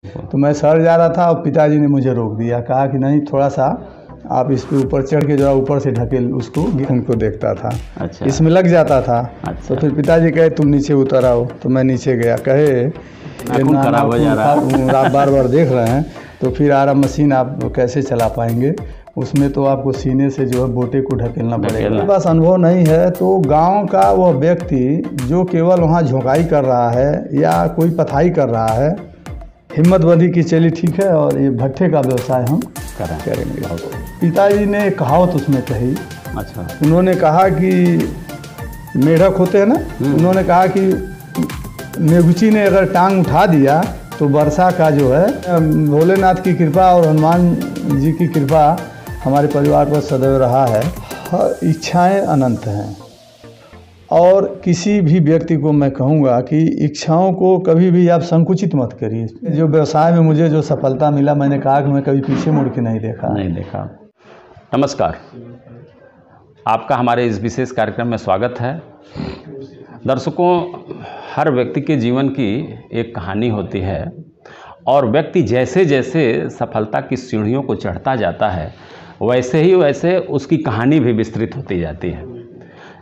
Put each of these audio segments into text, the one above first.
तो मैं सर जा रहा था और पिताजी ने मुझे रोक दिया, कहा कि नहीं थोड़ा सा आप इस पे ऊपर चढ़ के जरा ऊपर से ढकेल उसको। उनको देखता था, अच्छा। इसमें लग जाता था। अच्छा। तो फिर पिताजी कहे तुम नीचे उतर आओ, तो मैं नीचे गया। कहे आप बार बार देख रहे हैं तो फिर आरा मशीन आप कैसे चला पाएंगे, उसमें तो आपको सीने से जो है बोटे को ढकेलना पड़ेगा। बस अनुभव नहीं है। तो गांव का वह व्यक्ति जो केवल वहाँ झोंकाई कर रहा है या कोई पथाई कर रहा है, हिम्मत बंधी की चली ठीक है और ये भट्ठे का व्यवसाय हम करेंगे। पिताजी ने कहावत उसमें कही। अच्छा। उन्होंने कहा कि मेढक होते हैं ना, उन्होंने कहा कि मेघुची ने अगर टांग उठा दिया तो वर्षा का जो है भोलेनाथ की कृपा और हनुमान जी की कृपा हमारे परिवार पर सदैव रहा है। इच्छाएं अनंत हैं और किसी भी व्यक्ति को मैं कहूँगा कि इच्छाओं को कभी भी आप संकुचित मत करिए। जो व्यवसाय में मुझे जो सफलता मिला, मैंने कहा कि मैं कभी पीछे मुड़ के नहीं देखा। नमस्कार, आपका हमारे इस विशेष कार्यक्रम में स्वागत है। दर्शकों, हर व्यक्ति के जीवन की एक कहानी होती है और व्यक्ति जैसे जैसे सफलता की सीढ़ियों को चढ़ता जाता है वैसे उसकी कहानी भी विस्तृत होती जाती है।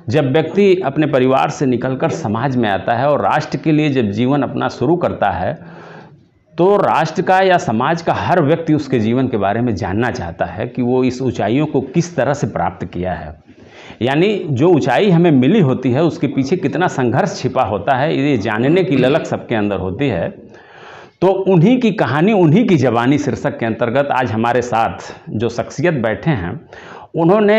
जब व्यक्ति अपने परिवार से निकलकर समाज में आता है और राष्ट्र के लिए जब जीवन अपना शुरू करता है तो राष्ट्र का या समाज का हर व्यक्ति उसके जीवन के बारे में जानना चाहता है कि वो इस ऊंचाइयों को किस तरह से प्राप्त किया है। यानी जो ऊंचाई हमें मिली होती है उसके पीछे कितना संघर्ष छिपा होता है, ये जानने की ललक सबके अंदर होती है। तो उन्हीं की कहानी, उन्हीं की जवानी शीर्षक के अंतर्गत आज हमारे साथ जो शख्सियत बैठे हैं, उन्होंने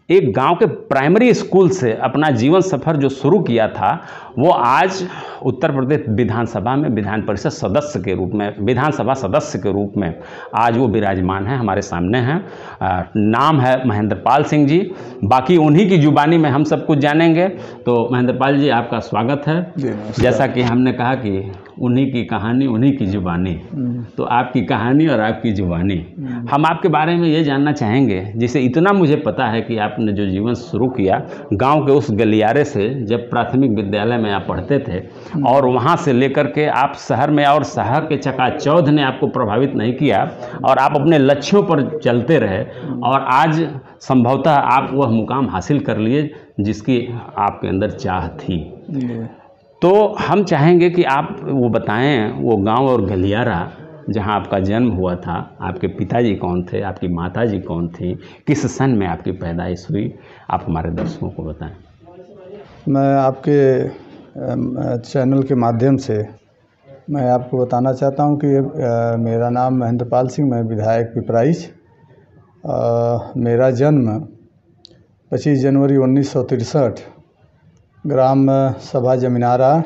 एक गांव के प्राइमरी स्कूल से अपना जीवन सफ़र जो शुरू किया था वो आज उत्तर प्रदेश विधानसभा में विधान परिषद सदस्य के रूप में, विधानसभा सदस्य के रूप में आज वो विराजमान है, हमारे सामने हैं। नाम है महेंद्र पाल सिंह जी। बाकी उन्हीं की जुबानी में हम सब कुछ जानेंगे। तो महेंद्र पाल जी, आपका स्वागत है। जैसा कि हमने कहा कि उन्हीं की कहानी, उन्हीं की जुबानी, तो आपकी कहानी और आपकी जुबानी, हम आपके बारे में ये जानना चाहेंगे। जिसे इतना मुझे पता है कि आपने जो जीवन शुरू किया गांव के उस गलियारे से, जब प्राथमिक विद्यालय में आप पढ़ते थे, और वहां से लेकर के आप शहर में, और शहर के चकाचौंध ने आपको प्रभावित नहीं किया और आप अपने लक्ष्यों पर चलते रहे और आज संभवतः आप वह मुकाम हासिल कर लिए जिसकी आपके अंदर चाह थी। तो हम चाहेंगे कि आप वो बताएं, वो गांव और गलियारा जहां आपका जन्म हुआ था, आपके पिताजी कौन थे, आपकी माताजी कौन थी, किस सन में आपकी पैदाइश हुई, आप हमारे दर्शकों को बताएं। मैं आपके चैनल के माध्यम से मैं आपको बताना चाहता हूं कि मेरा नाम महेंद्र पाल सिंह, मैं विधायक पिपराइच। मेरा जन्म 25 जनवरी 1963 ग्राम सभा जमीनारा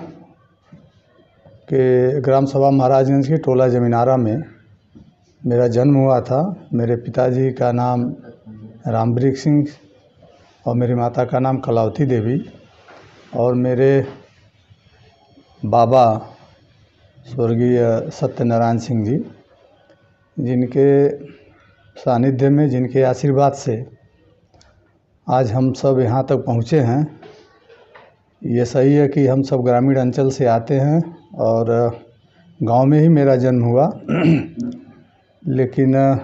के, ग्राम सभा महाराजगंज के टोला जमीनारा में मेरा जन्म हुआ था। मेरे पिताजी का नाम रामवृक्ष सिंह और मेरी माता का नाम कलावती देवी, और मेरे बाबा स्वर्गीय सत्यनारायण सिंह जी, जिनके सानिध्य में, जिनके आशीर्वाद से आज हम सब यहाँ तक पहुँचे हैं। ये सही है कि हम सब ग्रामीण अंचल से आते हैं और गांव में ही मेरा जन्म हुआ, लेकिन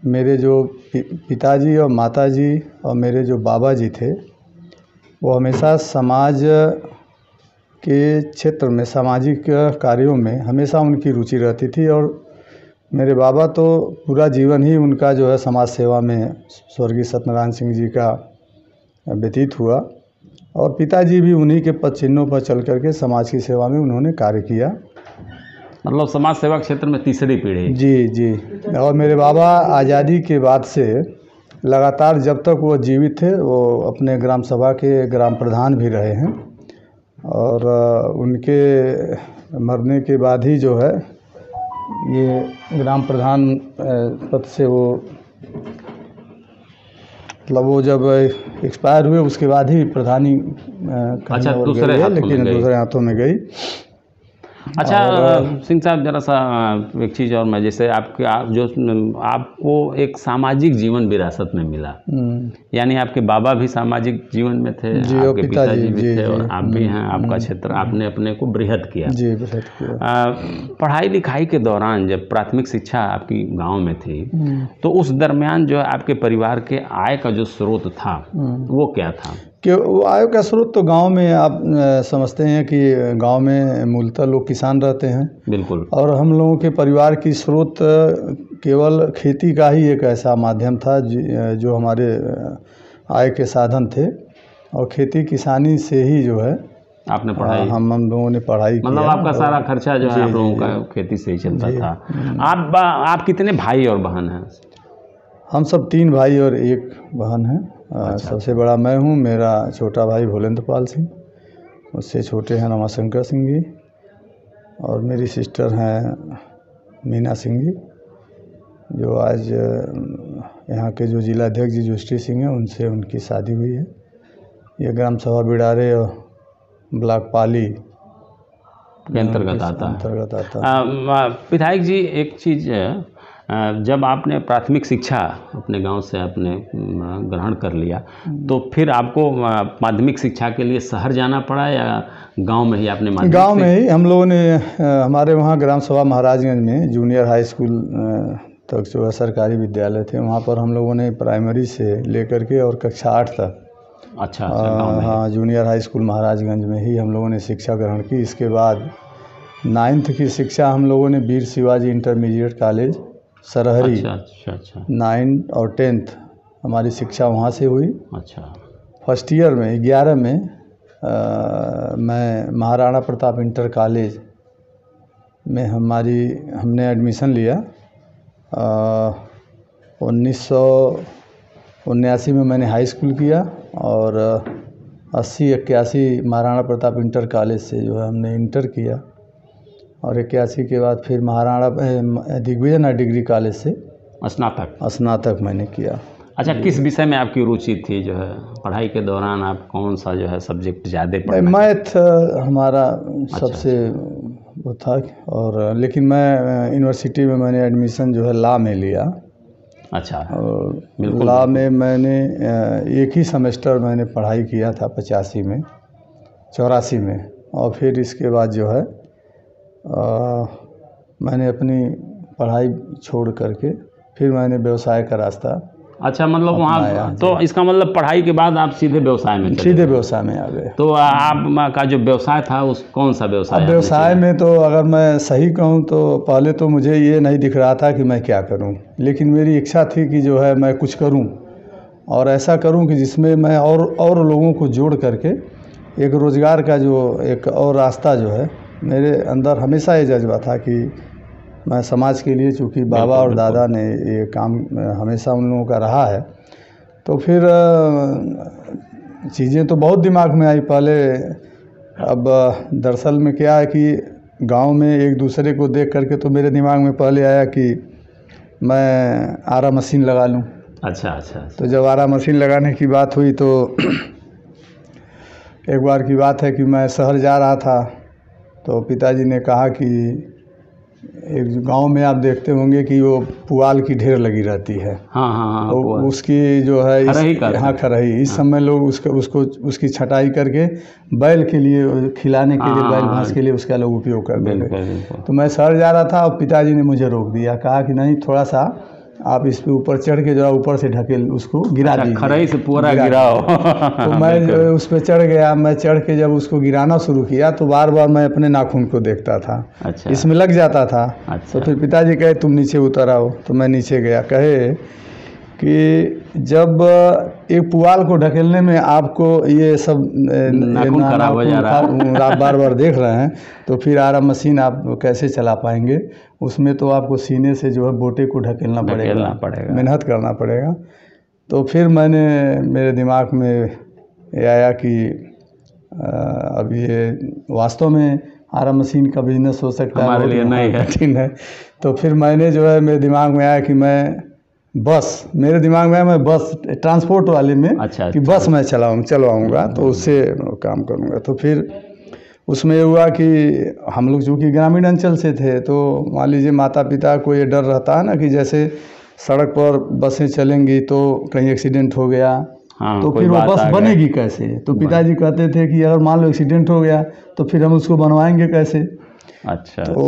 मेरे जो पिताजी और माताजी और मेरे जो बाबा जी थे वो हमेशा समाज के क्षेत्र में, सामाजिक कार्यों में हमेशा उनकी रुचि रहती थी। और मेरे बाबा तो पूरा जीवन ही उनका जो है समाज सेवा में, स्वर्गीय सत्यनारायण सिंह जी का व्यतीत हुआ, और पिताजी भी उन्हीं के पद चिन्हों पर चल करके समाज की सेवा में उन्होंने कार्य किया। मतलब समाज सेवा क्षेत्र में तीसरी पीढ़ी। जी। और मेरे बाबा आज़ादी के बाद से लगातार जब तक वो जीवित थे वो अपने ग्राम सभा के ग्राम प्रधान भी रहे हैं, और उनके मरने के बाद ही जो है ये ग्राम प्रधान पद से वो, मतलब वो जब एक्सपायर हुए उसके बाद ही प्रधानी अच्छा, दूसरे हाथों लेकिन दूसरे हाथों में गई। अच्छा सिंह साहब, जरा सा एक चीज़ और, मैं जैसे आपको एक सामाजिक जीवन विरासत में मिला, यानी आपके बाबा भी सामाजिक जीवन में थे, आपके पिताजी भी थे, और आप भी हैं, आपका क्षेत्र, आपने अपने को बृहद किया। जी, बृहद किया। पढ़ाई लिखाई के दौरान जब प्राथमिक शिक्षा आपकी गांव में थी, तो उस दरमियान जो है आपके परिवार के आय का जो स्रोत था वो क्या था? कि वो आय का स्रोत तो गांव में आप समझते हैं कि गांव में मूलतः लोग किसान रहते हैं। बिल्कुल। और हम लोगों के परिवार की स्रोत केवल खेती का ही एक ऐसा माध्यम था जो हमारे आय के साधन थे, और खेती किसानी से ही जो है आपने पढ़ाई, हम लोगों ने पढ़ाई मतलब किया। आपका सारा खर्चा जो है आप लोगों का खेती से ही चलता था। आप कितने भाई और बहन हैं? हम सब 3 भाई और 1 बहन है। सबसे बड़ा मैं हूँ, मेरा छोटा भाई भोलेंद्र पाल सिंह, उससे छोटे हैं रमाशंकर सिंह जी, और मेरी सिस्टर हैं मीना सिंह जी, जो आज यहाँ के जो जिला अध्यक्ष जी जुष्टी सिंह हैं, उनसे उनकी शादी हुई है। ये ग्राम सभा बिडारे और ब्लॉक पाली के अंतर्गत आता है। विधायक जी, एक चीज़, जब आपने प्राथमिक शिक्षा अपने गांव से आपने ग्रहण कर लिया, तो फिर आपको माध्यमिक शिक्षा के लिए शहर जाना पड़ा या गांव में ही आपने माध्यमिक? गांव में ही हम लोगों ने, हमारे वहाँ ग्राम सभा महाराजगंज में जूनियर हाई स्कूल तक जो है सरकारी विद्यालय थे, वहाँ पर हम लोगों ने प्राइमरी से लेकर के और कक्षा 8 तक, अच्छा, हाँ, जूनियर हाई स्कूल महाराजगंज में ही हम लोगों ने शिक्षा ग्रहण की। इसके बाद 9th की शिक्षा हम लोगों ने वीर शिवाजी इंटरमीडिएट कॉलेज सरहरी, अच्छा 9 और 10th हमारी शिक्षा वहाँ से हुई। अच्छा। फर्स्ट ईयर में 11 में मैं महाराणा प्रताप इंटर कॉलेज में हमने एडमिशन लिया। 1979 में मैंने हाई स्कूल किया, और 80-81 महाराणा प्रताप इंटर कॉलेज से जो है हमने इंटर किया, और 81 के बाद फिर महाराणा दिग्विजय डिग्री कॉलेज से स्नातक मैंने किया। अच्छा, किस विषय में आपकी रुचि थी? जो है पढ़ाई के दौरान आप कौन सा जो है सब्जेक्ट ज़्यादा पढ़ना? मैथ हमारा सबसे वो था, और लेकिन मैं यूनिवर्सिटी में मैंने एडमिशन जो है लॉ में लिया। अच्छा। और लॉ में मैंने एक ही सेमेस्टर मैंने पढ़ाई किया था 85 में 84 में, और फिर इसके बाद जो है मैंने अपनी पढ़ाई छोड़ करके फिर मैंने व्यवसाय का रास्ता। अच्छा, मतलब वहाँ तो इसका मतलब पढ़ाई के बाद आप सीधे व्यवसाय में आ गए। तो आपका जो व्यवसाय था उस कौन सा व्यवसाय? व्यवसाय में तो अगर मैं सही कहूँ तो पहले तो मुझे ये नहीं दिख रहा था कि मैं क्या करूँ, लेकिन मेरी इच्छा थी कि जो है मैं कुछ करूँ, और ऐसा करूँ कि जिसमें मैं और लोगों को जोड़ करके एक रोज़गार का जो एक और रास्ता जो है, मेरे अंदर हमेशा ये जज्बा था कि मैं समाज के लिए, चूँकि बाबा और दादा ने ये काम हमेशा उन लोगों का रहा है, तो फिर चीज़ें तो बहुत दिमाग में आई पहले। अब दरअसल में क्या है कि गांव में एक दूसरे को देख करके तो मेरे दिमाग में पहले आया कि मैं आरा मशीन लगा लूं। अच्छा। तो जब आरा मशीन लगाने की बात हुई तो एक बार की बात है कि मैं शहर जा रहा था, तो पिताजी ने कहा कि एक गांव में आप देखते होंगे कि वो पुआल की ढेर लगी रहती है। हाँ, तो उसकी जो है खरही, इस समय लोग उसकी छटाई करके बैल के लिए खिलाने के लिए, बैल भैंस के लिए उसका लोग उपयोग करते थे। तो मैं शहर जा रहा था और पिताजी ने मुझे रोक दिया, कहा कि नहीं, थोड़ा सा आप इस पे ऊपर चढ़ के जो ऊपर से ढकेल उसको गिरा दीजिए, खरही से पूरा गिराओ। तो मैं उस पर चढ़ गया। मैं चढ़ के जब उसको गिराना शुरू किया तो बार बार मैं अपने नाखून को देखता था। अच्छा। इसमें लग जाता था। अच्छा। तो फिर पिताजी कहे तुम नीचे उतर आओ, तो मैं नीचे गया। कहे कि जब एक पुआल को ढकेलने में आपको ये सब नाखून खराब हो जा रहा है, आप बार बार देख रहे हैं, तो फिर आरा मशीन आप कैसे चला पाएंगे? उसमें तो आपको सीने से जो है बोटे को ढकेलना पड़ेगा, मेहनत करना पड़ेगा। तो फिर मेरे दिमाग में ये आया कि अब ये वास्तव में आरा मशीन का बिजनेस हो सकता है, हमारे लिए नहीं है, कठिन है। तो फिर मैंने जो है, मेरे दिमाग में आया कि मैं बस ट्रांसपोर्ट वाले में, अच्छा, कि बस मैं चलवाऊँगा तो उससे काम करूँगा। तो फिर उसमें ये हुआ कि हम लोग चूँकि ग्रामीण अंचल से थे, तो मान लीजिए माता पिता को ये डर रहता है ना कि जैसे सड़क पर बसें चलेंगी तो कहीं एक्सीडेंट हो गया, तो फिर वो बस बनेगी कैसे। तो पिताजी कहते थे कि अगर मान लो एक्सीडेंट हो गया तो फिर हम उसको बनवाएंगे कैसे। अच्छा। तो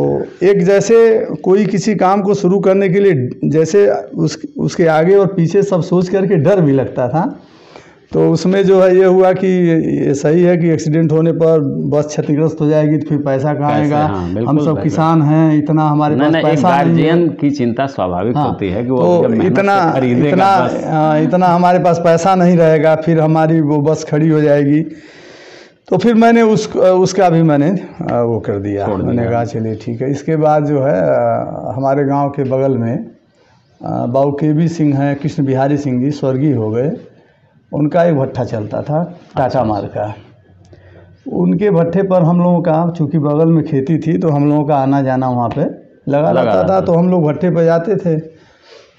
एक जैसे कोई किसी काम को शुरू करने के लिए जैसे उसके आगे और पीछे सब सोच करके डर भी लगता था। तो उसमें जो है ये हुआ कि ये सही है कि एक्सीडेंट होने पर बस क्षतिग्रस्त हो जाएगी तो फिर पैसा कहाँ आएगा। हाँ, हम सब किसान हैं, इतना हमारे पास पैसा गार्जियन की चिंता स्वाभाविक होती है कि वो तो इतना हमारे पास पैसा नहीं रहेगा, फिर हमारी वो बस खड़ी हो जाएगी। तो फिर मैंने उसका भी मैंने वो कर दिया। मैंने कहा चलिए ठीक है। इसके बाद जो है हमारे गांव के बगल में बाबू केबी सिंह हैं, कृष्ण बिहारी सिंह जी स्वर्गीय हो गए, उनका एक भट्ठा चलता था टाटा मार का। उनके भट्ठे पर हम लोगों का चूँकि बगल में खेती थी तो हम लोगों का आना जाना वहाँ पे लगा रहता था। तो हम लोग भट्ठे पर जाते थे।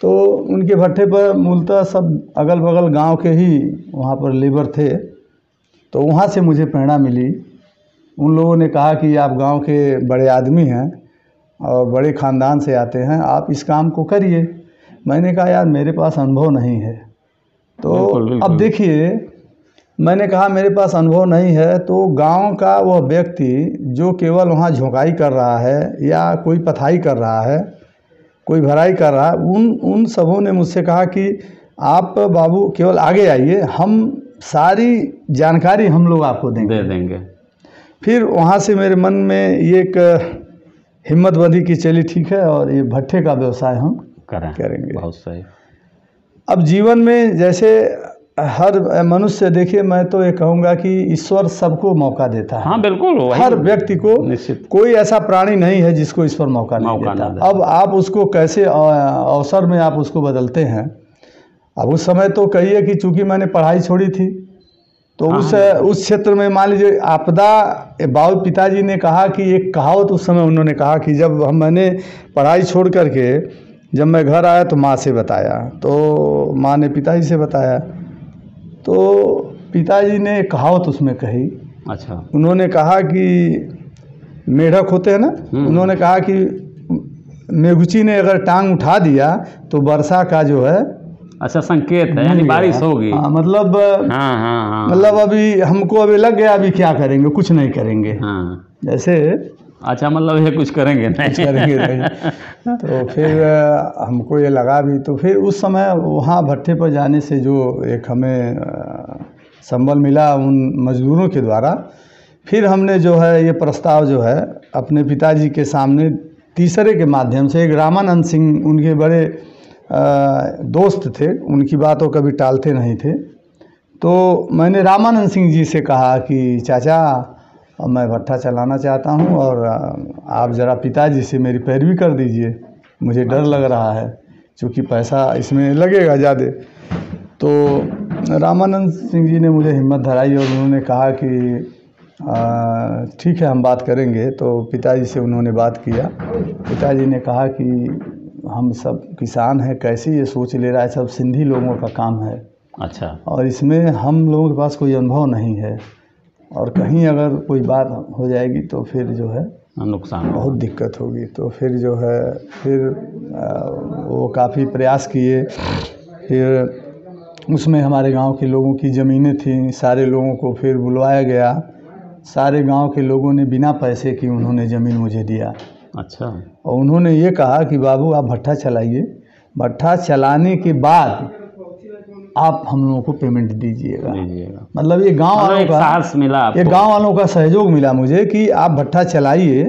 तो उनके भट्ठे पर मूलतः सब अगल बगल गांव के ही वहाँ पर लेबर थे। तो वहाँ से मुझे प्रेरणा मिली। उन लोगों ने कहा कि आप गांव के बड़े आदमी हैं और बड़े ख़ानदान से आते हैं, आप इस काम को करिए। मैंने कहा यार मेरे पास अनुभव नहीं है। तो अब देखिए, मैंने कहा मेरे पास अनुभव नहीं है, तो गांव का वह व्यक्ति जो केवल वहाँ झोंकाई कर रहा है या कोई पथाई कर रहा है, कोई भराई कर रहा है, उन सबों ने मुझसे कहा कि आप बाबू केवल आगे आइए, हम सारी जानकारी हम लोग आपको दे देंगे। फिर वहाँ से मेरे मन में ये एक हिम्मत बंधी कि चलिए ठीक है और ये भट्ठे का व्यवसाय हम करेंगे। बहुत सही। अब जीवन में जैसे हर मनुष्य, देखिए मैं तो ये कहूँगा कि ईश्वर सबको मौका देता है। हाँ बिल्कुल, हर व्यक्ति को, कोई ऐसा प्राणी नहीं है जिसको ईश्वर मौका नहीं देता। अब आप उसको कैसे अवसर में आप उसको बदलते हैं। अब उस समय तो कहिए कि चूँकि मैंने पढ़ाई छोड़ी थी तो उस क्षेत्र में मान लीजिए आपदा, बाबू पिताजी ने कहा कि एक कहावत उस समय उन्होंने कहा कि जब मैंने पढ़ाई छोड़ करके जब मैं घर आया तो माँ से बताया, तो माँ ने पिताजी से बताया, तो पिताजी ने एक कहावत उसमें कही। अच्छा। उन्होंने कहा कि मेढक होते हैं ना, उन्होंने कहा कि मेघुची ने अगर टांग उठा दिया तो वर्षा का जो है अच्छा संकेत है, यानी बारिश होगी। हाँ, मतलब हाँ। मतलब अभी हमको अभी लग गया, अभी क्या करेंगे, कुछ नहीं करेंगे। हाँ। जैसे अच्छा, मतलब ये कुछ करेंगे नहीं। तो फिर हमको ये लगा भी। तो फिर उस समय वहाँ भट्ठे पर जाने से जो एक हमें संबल मिला उन मजदूरों के द्वारा, फिर हमने जो है ये प्रस्ताव जो है अपने पिताजी के सामने तीसरे के माध्यम से, एक रामानंद सिंह उनके बड़े दोस्त थे, उनकी बात वो कभी टालते नहीं थे। तो मैंने रामानंद सिंह जी से कहा कि चाचा मैं भट्ठा चलाना चाहता हूँ और आप ज़रा पिताजी से मेरी पैरवी कर दीजिए, मुझे डर लग रहा है क्योंकि पैसा इसमें लगेगा ज़्यादा। तो रामानंद सिंह जी ने मुझे हिम्मत धराई और उन्होंने कहा कि ठीक है हम बात करेंगे। तो पिताजी से उन्होंने बात किया। पिताजी ने कहा कि हम सब किसान हैं, कैसे ये सोच ले रहा है, सब सिंधी लोगों का काम है। अच्छा। और इसमें हम लोगों के पास कोई अनुभव नहीं है और कहीं अगर कोई बात हो जाएगी तो फिर जो है नुकसान, बहुत दिक्कत होगी। तो फिर जो है फिर वो काफ़ी प्रयास किए। फिर उसमें हमारे गांव के लोगों की ज़मीनें थीं, सारे लोगों को फिर बुलवाया गया। सारे गांव के लोगों ने बिना पैसे की उन्होंने ज़मीन मुझे दिया। अच्छा। और उन्होंने ये कहा कि बाबू आप भट्ठा चलाइए, भट्ठा चलाने के बाद आप हम लोगों को पेमेंट दीजिएगा। मतलब ये गांव वालों का साहस मिला, ये गांव वालों का सहयोग मिला मुझे कि आप भट्ठा चलाइए।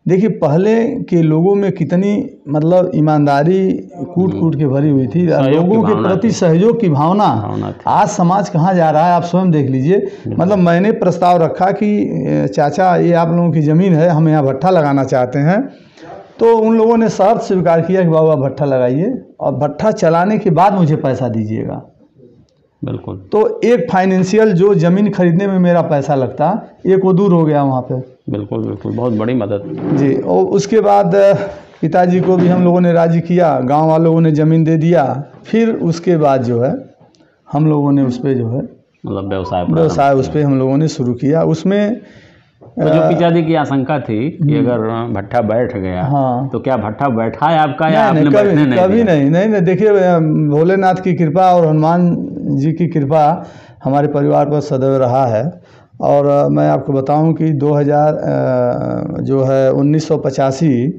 देखिए पहले के लोगों में कितनी मतलब ईमानदारी कूट के भरी हुई थी, लोगों के प्रति सहयोग की भावना। आज समाज कहाँ जा रहा है आप स्वयं देख लीजिए। मतलब मैंने प्रस्ताव रखा कि चाचा ये आप लोगों की ज़मीन है, हम यहाँ भट्ठा लगाना चाहते हैं। तो उन लोगों ने शर्त स्वीकार किया कि बाबू आप भट्ठा लगाइए और भट्ठा चलाने के बाद मुझे पैसा दीजिएगा। बिल्कुल। तो एक फाइनेंशियल जो ज़मीन खरीदने में मेरा पैसा लगता, एक वो दूर हो गया वहाँ पे। बिल्कुल बिल्कुल, बहुत बड़ी मदद जी। और उसके बाद पिताजी को भी हम लोगों ने राज़ी किया, गांव वालों ने ज़मीन दे दिया। फिर उसके बाद जो है हम लोगों ने उस पर जो है मतलब व्यवसाय उस पर हम लोगों ने शुरू किया। उसमें तो जो पिताजी की आशंका थी कि अगर भट्ठा बैठ गया, हाँ, तो क्या भट्ठा बैठा है आपका या नहीं, आपने कभी बैठने नहीं कभी दिया? नहीं। देखिए, भोलेनाथ की कृपा और हनुमान जी की कृपा हमारे परिवार पर सदैव रहा है। और मैं आपको बताऊं कि 2000 जो है 1985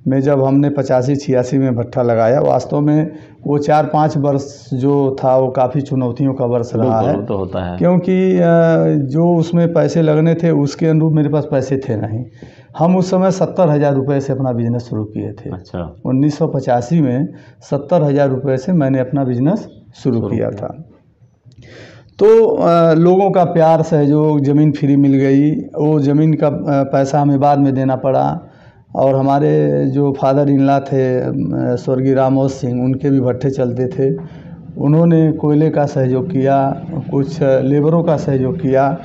में जब हमने 85-86 में भट्ठा लगाया, वास्तव में वो 4-5 वर्ष जो था वो काफ़ी चुनौतियों का वर्ष रहा है। तो होता है, क्योंकि जो उसमें पैसे लगने थे उसके अनुरूप मेरे पास पैसे थे नहीं। हम उस समय 70,000 रुपये से अपना बिजनेस शुरू किए थे। अच्छा, 1985 में 70,000 रुपये से मैंने अपना बिजनेस शुरू किया था। तो लोगों का प्यार, सहयोग, ज़मीन फ्री मिल गई। वो ज़मीन का पैसा हमें बाद में देना पड़ा। और हमारे जो फादर इन लॉ थे स्वर्गीय रामोद सिंह, उनके भी भट्ठे चलते थे। उन्होंने कोयले का सहयोग किया, कुछ लेबरों का सहयोग किया।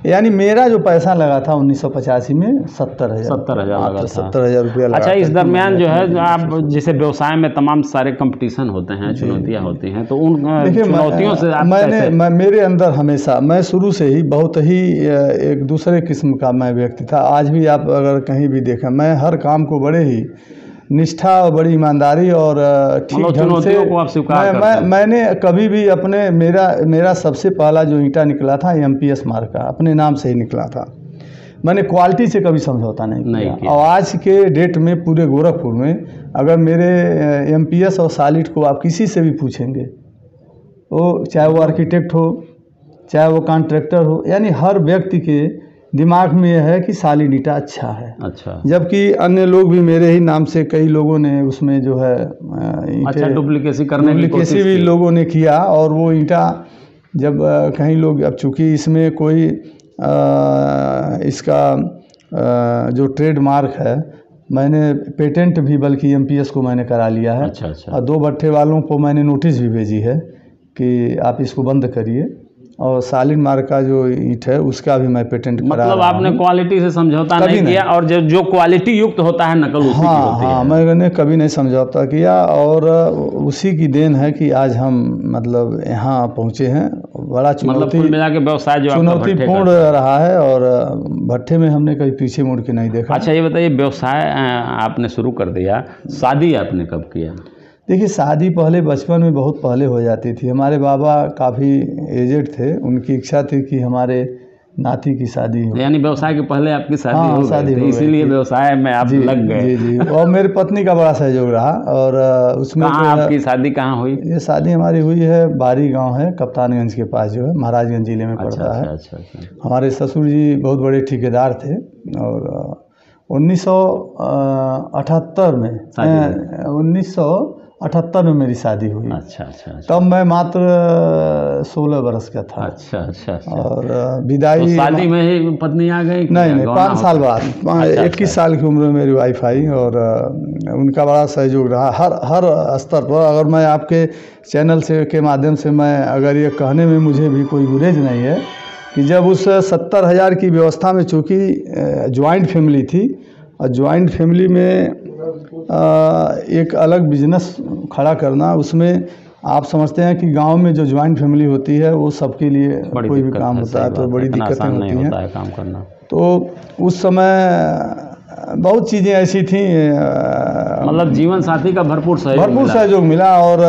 यानी मेरा जो पैसा लगा था 1985 में 70,000 लगा था। 70,000 रुपया लगा। अच्छा, इस दरमियान जो है आप जैसे व्यवसाय में तमाम सारे कंपटीशन होते हैं, चुनौतियां होती हैं, तो उन चुनौतियों से आप कैसे? मेरे अंदर हमेशा, मैं शुरू से ही बहुत ही एक दूसरे किस्म का मैं व्यक्ति था। आज भी आप अगर कहीं भी देखें, मैं हर काम को बड़े ही निष्ठा और बड़ी ईमानदारी और ठीक ढंग से को आप स्वीकार करते हैं। मैंने कभी भी अपने मेरा सबसे पहला जो ईंटा निकला था MPS मार्क का, अपने नाम से ही निकला था। मैंने क्वालिटी से कभी समझौता नहीं किया। और आज के डेट में पूरे गोरखपुर में अगर मेरे MPS और सॉलिड को आप किसी से भी पूछेंगे, वो चाहे वो आर्किटेक्ट हो, चाहे वो कॉन्ट्रैक्टर हो, यानी हर व्यक्ति के दिमाग में यह है कि सॉलिड ईंटा अच्छा है। अच्छा, जबकि अन्य लोग भी मेरे ही नाम से कई लोगों ने उसमें जो है अच्छा डुप्लीकेसी भी लोगों ने किया। और वो ईंटा जब कहीं लोग, अब चूँकि इसमें कोई इसका जो ट्रेडमार्क है, मैंने पेटेंट भी बल्कि MPS को मैंने करा लिया है। अच्छा, अच्छा। और 2 भट्ठे वालों को मैंने नोटिस भी भेजी है कि आप इसको बंद करिए। और सॉलिड मार्क का जो ईंट है उसका भी मैं पेटेंट करा रहा हूं। मतलब आपने क्वालिटी से समझौता नहीं किया, और जो क्वालिटी युक्त होता है नकल उसी की होती है। मैंने कभी नहीं समझौता किया। और उसी की देन है कि आज हम मतलब यहाँ पहुँचे हैं। बड़ा चुनौतीपूर्ण रहा है, और भट्ठे में हमने कभी पीछे मुड़ के नहीं देखा। अच्छा, ये बताइए, व्यवसाय आपने शुरू कर दिया, शादी आपने कब किया? देखिए, शादी पहले बचपन में बहुत पहले हो जाती थी। हमारे बाबा काफ़ी एजेड थे, उनकी इच्छा थी कि हमारे नाती की शादी हो। यानी व्यवसाय के पहले आपकी शादी हो गई, इसीलिए व्यवसाय में आप लग गए। जी। और मेरी पत्नी का बड़ा सहयोग रहा। और उसमें आपकी शादी कहाँ हुई? ये शादी हमारी हुई है बारी गांव है, कप्तानगंज के पास, जो है महाराजगंज जिले में पड़ता है। अच्छा। हमारे ससुर जी बहुत बड़े ठेकेदार थे। और 1978 में 1978 में मेरी शादी हुई। अच्छा। तब मैं मात्र 16 वर्ष का था। अच्छा। और विदाई तो शादी में ही पत्नी आ गई? नहीं, 5 साल बाद। 21 साल की उम्र में मेरी वाइफ आई। और उनका बड़ा सहयोग रहा हर स्तर पर। अगर मैं आपके चैनल से के माध्यम से मैं अगर ये कहने में मुझे भी कोई गुरेज नहीं है कि जब उस 70,000 की व्यवस्था में, चूँकि ज्वाइंट फैमिली थी, और ज्वाइंट फैमिली में एक अलग बिजनेस खड़ा करना, उसमें आप समझते हैं कि गांव में जो ज्वाइंट फैमिली होती है वो सबके लिए कोई भी काम होता है तो बड़ी दिक्कतें होती हैं काम करना। तो उस समय बहुत चीज़ें ऐसी थी, मतलब जीवन साथी का भरपूर सहयोग मिला। और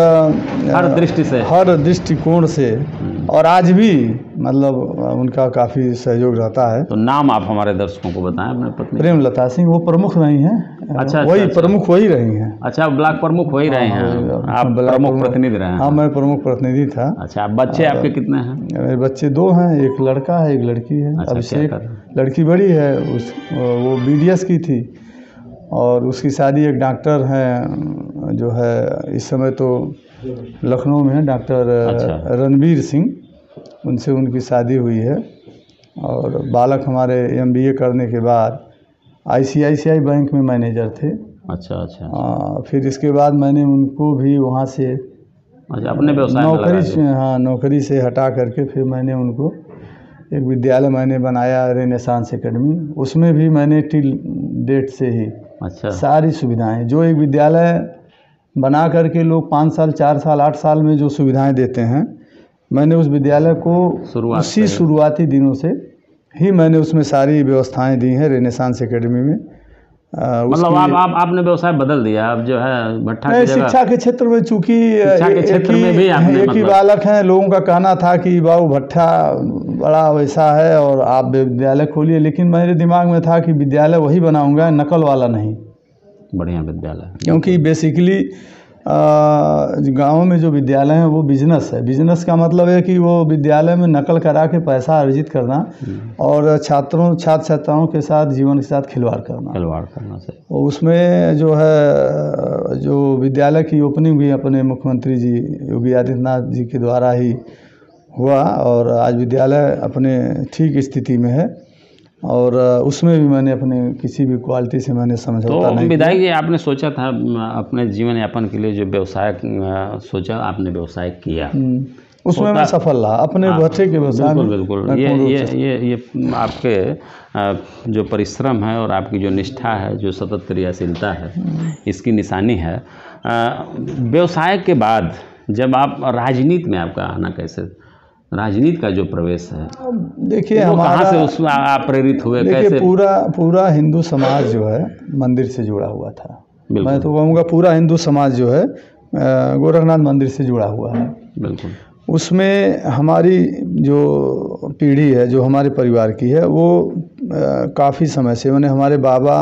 हर दृष्टि से, हर दृष्टिकोण से। और आज भी मतलब उनका काफ़ी सहयोग रहता है। तो नाम आप हमारे दर्शकों को बताएं अपने पत्नी। प्रेमलता सिंह, वो प्रमुख रही हैं। अच्छा, प्रमुख वही रही हैं। अच्छा, ब्लॉक प्रमुख वही रहे हैं। आप प्रमुख प्रतिनिधि रहे हैं? हाँ, मैं प्रमुख प्रतिनिधि था। अच्छा, बच्चे आपके कितने हैं? मेरे बच्चे 2 हैं, एक लड़का है, एक लड़की है। अभिषेक, लड़की बड़ी है, वो BDS की थी। और उसकी शादी एक डॉक्टर हैं जो है इस समय तो लखनऊ में है, डॉक्टर रणवीर सिंह, उनसे उनकी शादी हुई है। और बालक हमारे MBA करने के बाद ICICI बैंक में मैनेजर थे। अच्छा। फिर इसके बाद मैंने उनको भी वहाँ से अपने व्यवसाय नौकरी से हटा करके फिर मैंने उनको एक विद्यालय मैंने बनाया, रेनेसांस एकेडमी। उसमें भी मैंने टिल डेट से ही सारी सुविधाएं, जो एक विद्यालय बना करके लोग 5 साल, 4 साल, 8 साल में जो सुविधाएं देते हैं, मैंने उस विद्यालय को उसी शुरुआती दिनों से ही मैंने उसमें सारी व्यवस्थाएं दी हैं रेनेसांस एकेडमी में। मतलब आपने व्यवसाय बदल दिया, अब जो है भट्ठा की जगह शिक्षा के क्षेत्र में, चूंकि शिक्षा के क्षेत्र में भी आपने एक ही बालक हैं, लोगों का कहना था कि बाबू भट्ठा बड़ा वैसा है और आप विद्यालय खोलिए, लेकिन मेरे दिमाग में था कि विद्यालय वही बनाऊंगा, नकल वाला नहीं। बढ़िया विद्यालय, क्योंकि बेसिकली गाँव में जो विद्यालय हैं वो बिजनेस है। बिजनेस का मतलब है कि वो विद्यालय में नकल करा के पैसा अर्जित करना और छात्र छात्राओं के साथ, जीवन के साथ खिलवाड़ करना से उसमें जो है, जो विद्यालय की ओपनिंग भी अपने मुख्यमंत्री जी योगी आदित्यनाथ जी के द्वारा ही हुआ और आज विद्यालय अपने ठीक स्थिति में है और उसमें भी मैंने अपने किसी भी क्वालिटी से मैंने समझौता नहीं किया। विधायक जी, आपने सोचा था अपने जीवन यापन के लिए जो व्यवसाय सोचा, आपने व्यवसाय किया, उसमें मैं सफल रहा अपने भट्ठे के व्यवसाय में। बिल्कुल। ये आपके जो परिश्रम है और आपकी जो निष्ठा है, जो सतत क्रियाशीलता है, इसकी निशानी है। व्यवसाय के बाद जब आप राजनीति में आपका आना, कैसे राजनीति का जो प्रवेश है, देखिए हमारा कहाँ से उसमें आप प्रेरित हुए, कैसे? पूरा हिंदू समाज जो है मंदिर से जुड़ा हुआ था। मैं तो कहूँगा पूरा हिंदू समाज जो है गोरखनाथ मंदिर से जुड़ा हुआ है। बिल्कुल। उसमें हमारी जो पीढ़ी है, जो हमारे परिवार की है, वो काफ़ी समय से, मैंने हमारे बाबा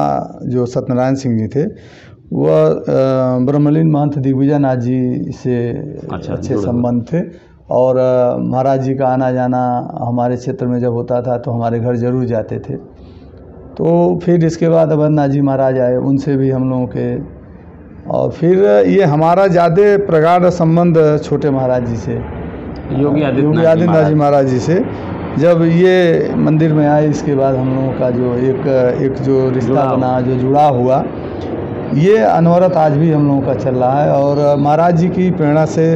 जो सत्यनारायण सिंह जी थे, वह ब्रह्मलीन महंत दिग्विजय नाथ जी से अच्छे संबंध थे और महाराज जी का आना जाना हमारे क्षेत्र में जब होता था तो हमारे घर जरूर जाते थे। तो फिर इसके बाद अमरनाथ जी महाराज आए, उनसे भी हम लोगों के, और फिर ये हमारा ज़्यादा प्रगाढ़ संबंध छोटे महाराज जी से, योगी आदित्यनाथ जी महाराज जी से, जब ये मंदिर में आए, इसके बाद हम लोगों का जो एक जो रिश्ता बना, जो जुड़ा हुआ, ये अनवरत आज भी हम लोगों का चल रहा है। और महाराज जी की प्रेरणा से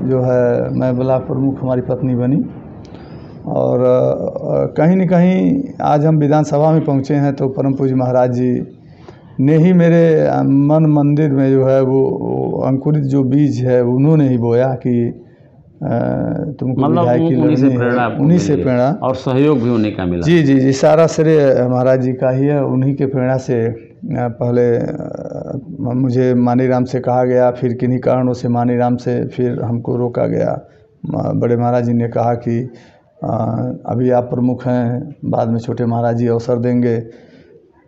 जो है मैं ब्लॉक प्रमुख हमारी पत्नी बनी और कहीं न कहीं आज हम विधानसभा में पहुँचे हैं तो परम पूज्य महाराज जी ने ही मेरे मन मंदिर में जो है वो अंकुरित जो बीज है उन्होंने ही बोया कि तुमको विधायक की लड़नी है। उन्हीं से प्रेरणा और सहयोग भी उन्हीं का मिला। जी, सारा श्रेय महाराज जी का ही है। उन्हीं के प्रेरणा से पहले मुझे मानीराम से कहा गया, फिर किन्हीं कारणों से मानीराम से फिर हमको रोका गया। बड़े महाराज जी ने कहा कि अभी आप प्रमुख हैं, बाद में छोटे महाराज जी अवसर देंगे।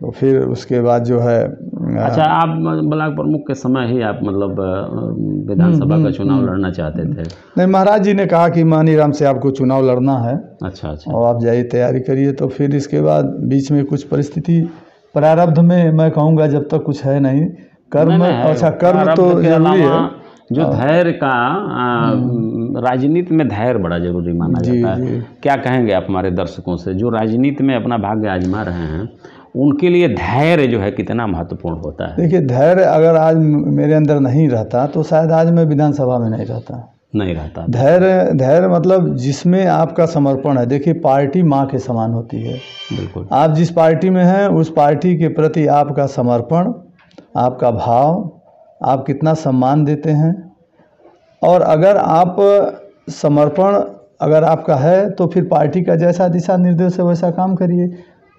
तो फिर उसके बाद जो है अच्छा, आप ब्लॉक प्रमुख के समय ही आप मतलब विधानसभा का चुनाव लड़ना चाहते थे? नहीं, महाराज जी ने कहा कि मानीराम से आपको चुनाव लड़ना है। अच्छा। और आप जाइए तैयारी करिए। तो फिर इसके बाद बीच में कुछ परिस्थिति प्रारब्ध में, मैं कहूँगा जब तक कुछ है नहीं, कर्म, अच्छा कर्म तो जरूरी है। जो धैर्य का राजनीति में धैर्य बड़ा जरूरी माना जाता है। क्या कहेंगे आप हमारे दर्शकों से जो राजनीति में अपना भाग्य आजमा रहे हैं, उनके लिए धैर्य जो है कितना महत्वपूर्ण होता है? देखिए, धैर्य अगर आज मेरे अंदर नहीं रहता तो शायद आज मैं विधानसभा में नहीं रहता। धैर्य मतलब जिसमें आपका समर्पण है। देखिए, पार्टी माँ के समान होती है। बिल्कुल। आप जिस पार्टी में हैं उस पार्टी के प्रति आपका समर्पण, आपका भाव, आप कितना सम्मान देते हैं, और अगर आप समर्पण अगर आपका है तो फिर पार्टी का जैसा दिशा निर्देश है वैसा काम करिए।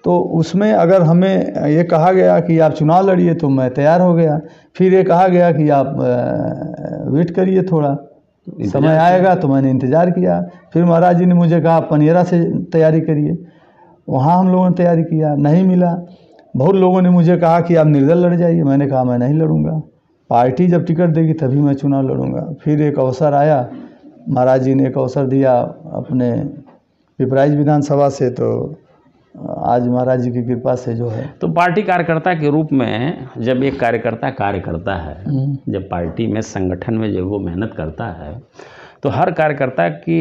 तो उसमें अगर हमें ये कहा गया कि आप चुनाव लड़िए तो मैं तैयार हो गया। फिर ये कहा गया कि आप वेट करिए, थोड़ा समय आएगा, तो मैंने इंतज़ार किया। फिर महाराज जी ने मुझे कहा पनियरा से तैयारी करिए, वहाँ हम लोगों ने तैयारी किया, नहीं मिला। बहुत लोगों ने मुझे कहा कि आप निर्दल लड़ जाइए, मैंने कहा मैं नहीं लड़ूंगा, पार्टी जब टिकट देगी तभी मैं चुनाव लड़ूंगा। फिर एक अवसर आया, महाराज जी ने एक अवसर दिया अपने पिपराइच विधानसभा से, तो आज महाराज जी की कृपा से जो है। तो पार्टी कार्यकर्ता के रूप में जब एक कार्यकर्ता कार्य करता है, जब पार्टी में संगठन में जब वो मेहनत करता है, तो हर कार्यकर्ता की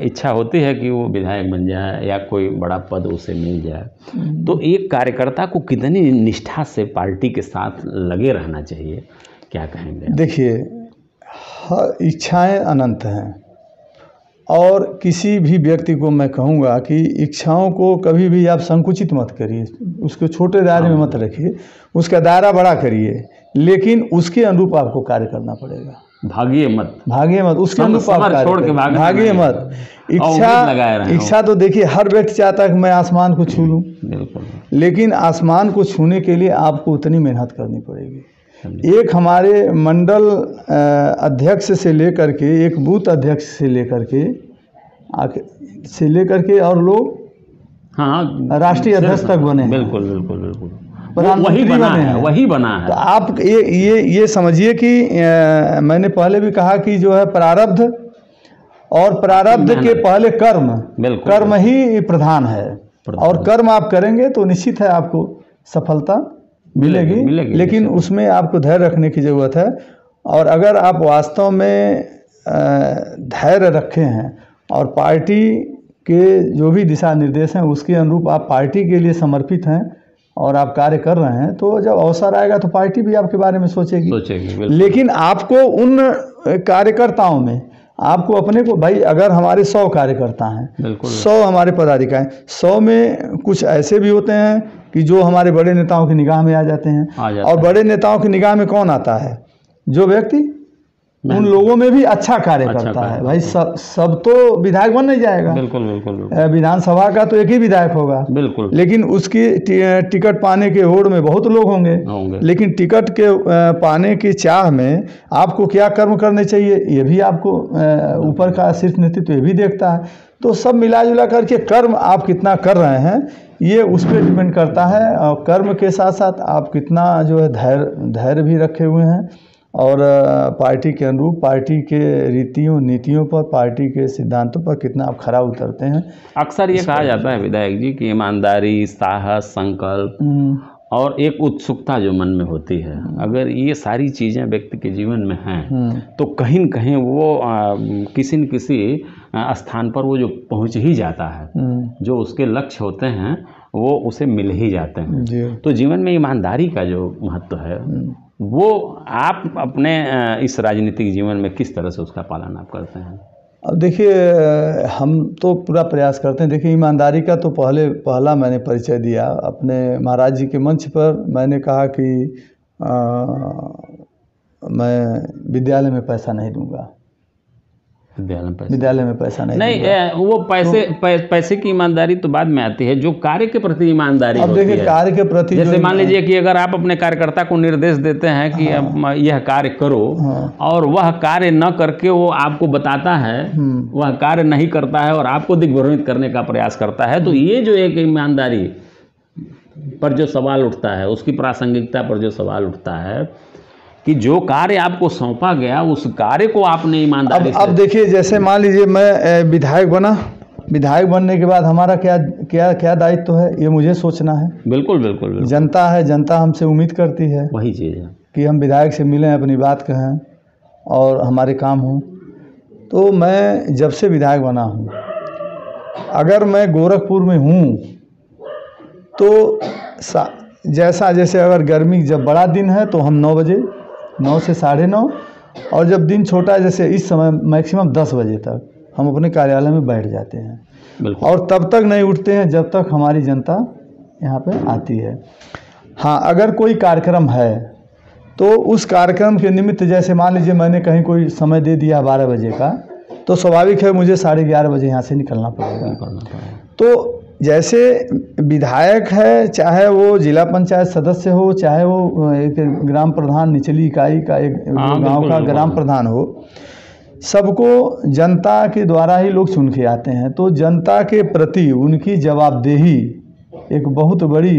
इच्छा होती है कि वो विधायक बन जाए या कोई बड़ा पद उसे मिल जाए। तो एक कार्यकर्ता को कितनी निष्ठा से पार्टी के साथ लगे रहना चाहिए, क्या कहेंगे? देखिए, हर इच्छाएं अनंत हैं और किसी भी व्यक्ति को मैं कहूँगा कि इच्छाओं को कभी भी आप संकुचित मत करिए, उसको छोटे दायरे में मत रखिए, उसका दायरा बड़ा करिए, लेकिन उसके अनुरूप आपको कार्य करना पड़ेगा। भागिए मत, भागिए मत, उसके अनुरूप आप कार्य छोड़ के करें, भागिए मत। इच्छा तो देखिए हर व्यक्ति चाहता है कि मैं आसमान को छू लूँ, बिल्कुल, लेकिन आसमान को छूने के लिए आपको उतनी मेहनत करनी पड़ेगी। एक हमारे मंडल अध्यक्ष से लेकर के, एक बूथ अध्यक्ष से लेकर के और लोग हाँ राष्ट्रीय अध्यक्ष तक बने। बिल्कुल बिल्कुल बिल्कुल, वही बना है, वही बना है। तो आप ये समझिए कि मैंने पहले भी कहा कि जो है प्रारब्ध, और प्रारब्ध के पहले कर्म, कर्म ही प्रधान है, और कर्म आप करेंगे तो निश्चित है आपको सफलता मिलेगी, लेकिन उसमें आपको धैर्य रखने की ज़रूरत है। और अगर आप वास्तव में धैर्य रखे हैं और पार्टी के जो भी दिशा निर्देश हैं उसके अनुरूप आप पार्टी के लिए समर्पित हैं और आप कार्य कर रहे हैं, तो जब अवसर आएगा तो पार्टी भी आपके बारे में सोचेगी। लेकिन आपको उन कार्यकर्ताओं में, आपको अपने को, भाई अगर हमारे 100 कार्यकर्ता हैं, 100 हमारे पदाधिकारी, 100 में कुछ ऐसे भी होते हैं कि जो हमारे बड़े नेताओं की निगाह में आ जाते हैं, और बड़े नेताओं की निगाह में कौन आता है? जो व्यक्ति उन लोगों में भी अच्छा कार्य करता है। भाई सब तो विधायक बन नहीं जाएगा, बिल्कुल बिल्कुल, विधानसभा का तो एक ही विधायक होगा, बिल्कुल, लेकिन उसकी टिकट पाने के होड़ में बहुत लोग होंगे। लेकिन टिकट के पाने की चाह में आपको क्या कर्म करने चाहिए, ये भी आपको ऊपर का शीर्ष नेतृत्व ये भी देखता है। तो सब मिला जुला करके कर्म आप कितना कर रहे हैं ये उस पर डिपेंड करता है, और कर्म के साथ साथ आप कितना जो है धैर्य भी रखे हुए हैं, और पार्टी के अनुरूप, पार्टी के रीतियों नीतियों पर, पार्टी के सिद्धांतों पर कितना आप खरा उतरते हैं। अक्सर ये कहा जाता है विधायक जी कि ईमानदारी, साहस, संकल्प और एक उत्सुकता जो मन में होती है, अगर ये सारी चीज़ें व्यक्ति के जीवन में हैं तो कहीं न कहीं वो किसी न किसी स्थान पर वो जो पहुंच ही जाता है, जो उसके लक्ष्य होते हैं वो उसे मिल ही जाते हैं। तो जीवन में ईमानदारी का जो महत्व है वो आप अपने इस राजनीतिक जीवन में किस तरह से उसका पालन आप करते हैं? अब देखिए, हम तो पूरा प्रयास करते हैं। देखिए, ईमानदारी का तो पहला मैंने परिचय दिया अपने महाराज जी के मंच पर। मैंने कहा कि मैं विद्यालय में पैसा नहीं दूंगा, विद्यालय में पैसा नहीं वो पैसे की ईमानदारी तो बाद में आती है, जो कार्य के प्रति ईमानदारी अब देखिए कार्य के प्रति, जैसे मान लीजिए कि अगर आप अपने कार्यकर्ता को निर्देश देते हैं कि यह कार्य करो, और वह कार्य न करके वो आपको बताता है, वह कार्य नहीं करता है और आपको दिग्भ्रमित करने का प्रयास करता है, तो ये जो एक ईमानदारी पर जो सवाल उठता है, उसकी प्रासंगिकता पर जो सवाल उठता है कि जो कार्य आपको सौंपा गया उस कार्य को आपने ईमानदारी से। अब देखिए, जैसे मान लीजिए मैं विधायक बना, विधायक बनने के बाद हमारा क्या दायित्व है ये मुझे सोचना है। बिल्कुल बिल्कुल बिल्कुल। जनता है, जनता हमसे उम्मीद करती है वही चीज़ है कि हम विधायक से मिलें, अपनी बात कहें और हमारे काम हों। तो मैं जब से विधायक बना हूँ, अगर मैं गोरखपुर में हूँ तो जैसे अगर गर्मी जब बड़ा दिन है तो हम 9 बजे, 9 से 9:30, और जब दिन छोटा है जैसे इस समय मैक्सिमम 10 बजे तक हम अपने कार्यालय में बैठ जाते हैं, और तब तक नहीं उठते हैं जब तक हमारी जनता यहाँ पे आती है। हाँ, अगर कोई कार्यक्रम है तो उस कार्यक्रम के निमित्त, जैसे मान लीजिए मैंने कहीं कोई समय दे दिया 12 बजे का, तो स्वाभाविक है मुझे 11:30 बजे यहाँ से निकलना पड़ेगा। तो जैसे विधायक है, चाहे वो जिला पंचायत सदस्य हो, चाहे वो एक ग्राम प्रधान, निचली इकाई का एक गांव का ग्राम प्रधान हो, सबको जनता के द्वारा ही लोग चुन के आते हैं। तो जनता के प्रति उनकी जवाबदेही एक बहुत बड़ी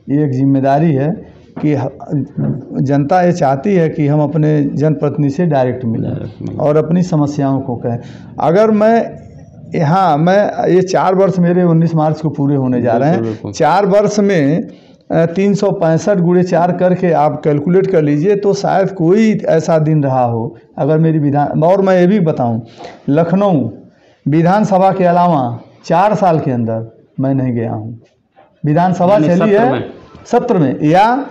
एक जिम्मेदारी है कि जनता ये चाहती है कि हम अपने जनप्रतिनिधि से डायरेक्ट मिलें और अपनी समस्याओं को कहें। अगर मैं ये 4 वर्ष मेरे 19 मार्च को पूरे होने जा रहे हैं, 4 वर्ष में 365 × 4 करके आप कैलकुलेट कर लीजिए, तो शायद कोई ऐसा दिन रहा हो अगर मेरी और मैं ये भी बताऊं, लखनऊ विधानसभा के अलावा 4 साल के अंदर मैं नहीं गया हूं। विधानसभा चली है सत्र में, या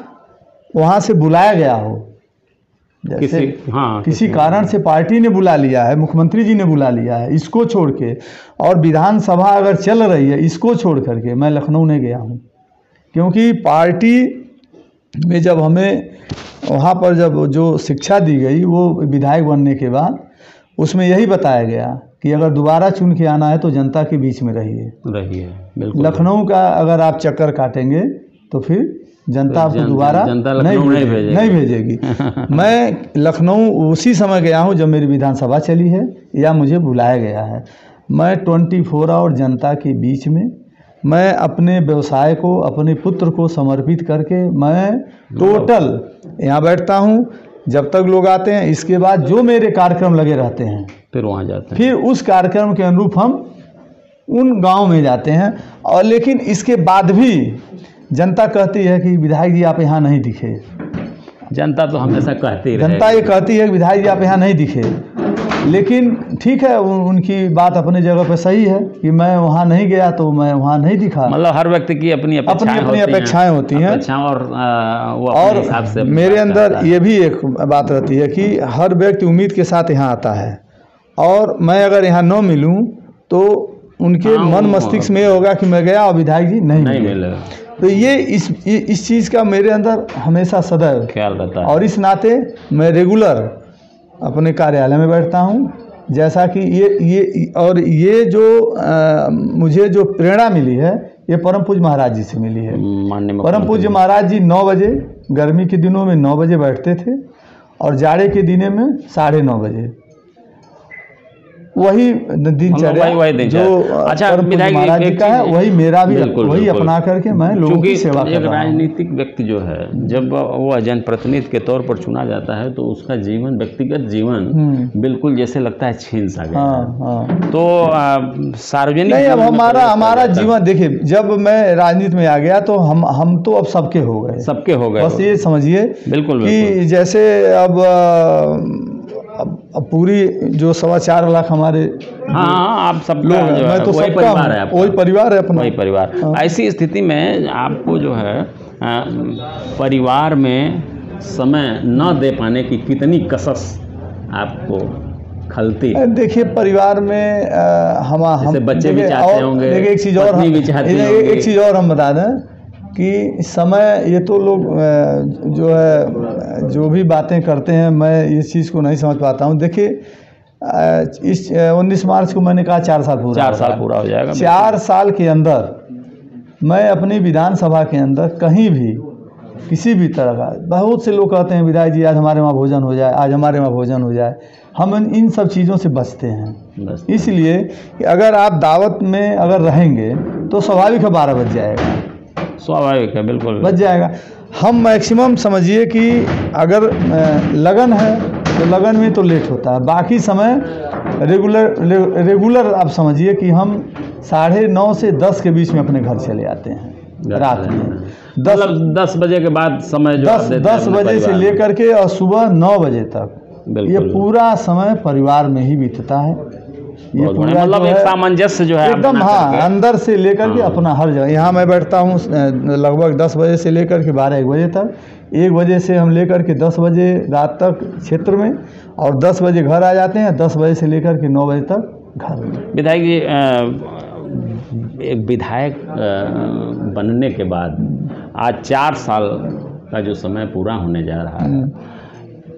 वहां से बुलाया गया हो, जैसे किसी कारण से पार्टी ने बुला लिया है, मुख्यमंत्री जी ने बुला लिया है, इसको छोड़ के, और विधानसभा अगर चल रही है इसको छोड़ करके मैं लखनऊ नहीं गया हूँ। क्योंकि पार्टी में जब हमें वहाँ पर जब जो शिक्षा दी गई वो विधायक बनने के बाद, उसमें यही बताया गया कि अगर दोबारा चुन के आना है तो जनता के बीच में रहिए। बिल्कुल। लखनऊ का अगर आप चक्कर काटेंगे तो फिर जनता आपको दोबारा नहीं भेजेगी। मैं लखनऊ उसी समय गया हूँ जब मेरी विधानसभा चली है या मुझे बुलाया गया है। मैं 24 आवर जनता के बीच में, मैं अपने व्यवसाय को, अपने पुत्र को समर्पित करके मैं टोटल यहाँ बैठता हूँ जब तक लोग आते हैं। इसके बाद जो मेरे कार्यक्रम लगे रहते हैं फिर वहाँ जाते हैं, फिर उस कार्यक्रम के अनुरूप हम उन गांव में जाते हैं। और लेकिन इसके बाद भी जनता कहती है कि विधायक जी आप यहाँ नहीं दिखे। जनता तो हमेशा कहती है, जनता ये कहती है कि विधायक जी आप यहाँ नहीं दिखे। लेकिन ठीक है, उनकी बात अपने जगह पे सही है कि मैं वहाँ नहीं गया तो मैं वहाँ नहीं दिखा। मतलब हर व्यक्ति की अपनी अपेक्षाएं होती हैं और वो अपने हिसाब से मेरे अंदर ये भी एक बात रहती है कि हर व्यक्ति उम्मीद के साथ यहाँ आता है, और मैं अगर यहाँ न मिलूँ तो उनके मन मस्तिष्क में होगा कि मैं गया और विधायक जी नहीं मिले। तो ये इस चीज़ का मेरे अंदर हमेशा सदैव ख्याल रहता है। और इस नाते मैं रेगुलर अपने कार्यालय में बैठता हूँ। जैसा कि ये जो मुझे जो प्रेरणा मिली है ये परम पूज्य महाराज जी से मिली है। परम पूज्य महाराज जी 9 बजे, गर्मी के दिनों में 9 बजे बैठते थे और जाड़े के दिनों में 9:30 बजे। वही दिनचर्या जो विधायक महाराज जी का है वही मेरा भी, वही अपना करके मैं लोगों की सेवा कर रहा हूं। एक राजनीतिक व्यक्ति जो है जब वह जनप्रतिनिधि के तौर पर चुना जाता है तो उसका जीवन, व्यक्तिगत जीवन बिल्कुल जैसे लगता है छीन सा गया। तो सार्वजनिक नहीं, अब हमारा जीवन देखिए, जब मैं राजनीति में आ गया तो हम तो अब सबके हो गए। बस ये समझिए बिल्कुल कि जैसे अब पूरी जो 4.25 लाख हमारे आप सब लोग हैं, मैं तो सबका वही परिवार है अपना, वही परिवार। ऐसी स्थिति में आपको जो है परिवार में समय न दे पाने की कितनी कसस आपको खलती है? देखिए, परिवार में हम बच्चे भी चाहते होंगे, देखिए एक चीज़ और हम बता दें कि समय, ये तो लोग जो है जो भी बातें करते हैं मैं इस चीज़ को नहीं समझ पाता हूँ। देखिए, इस 19 मार्च को मैंने कहा 4 साल पूरा हो जाएगा। 4 साल के अंदर मैं अपनी विधानसभा के अंदर कहीं भी किसी भी तरह का, बहुत से लोग कहते हैं विधायक जी आज हमारे वहाँ भोजन हो जाए, आज हमारे वहाँ भोजन हो जाए। हम इन सब चीज़ों से बचते हैं, इसलिए कि अगर आप दावत में अगर रहेंगे तो स्वाभाविक है 12 बज जाएगा, स्वाभाविक है, बिल्कुल बच जाएगा। हम मैक्सिमम समझिए कि अगर लगन है तो लगन में तो लेट होता है, बाकी समय रेगुलर आप समझिए कि हम 9:30 से 10 के बीच में अपने घर चले आते हैं रात में। 10 बजे के बाद समय जो 10 बजे से लेकर के और सुबह 9 बजे तक ये पूरा समय परिवार में ही बीतता है। ये पूरा मतलब एक सामंजस्य जो है एकदम, हाँ, अंदर से लेकर के अपना हर जगह। यहाँ मैं बैठता हूँ लगभग 10 बजे से लेकर के 12-1 बजे तक। 1 बजे से हम लेकर के 10 बजे रात तक क्षेत्र में, और 10 बजे घर आ जाते हैं। 10 बजे से लेकर के 9 बजे तक घर में। विधायक जी, एक विधायक बनने के बाद आज 4 साल का जो समय पूरा होने जा रहा है,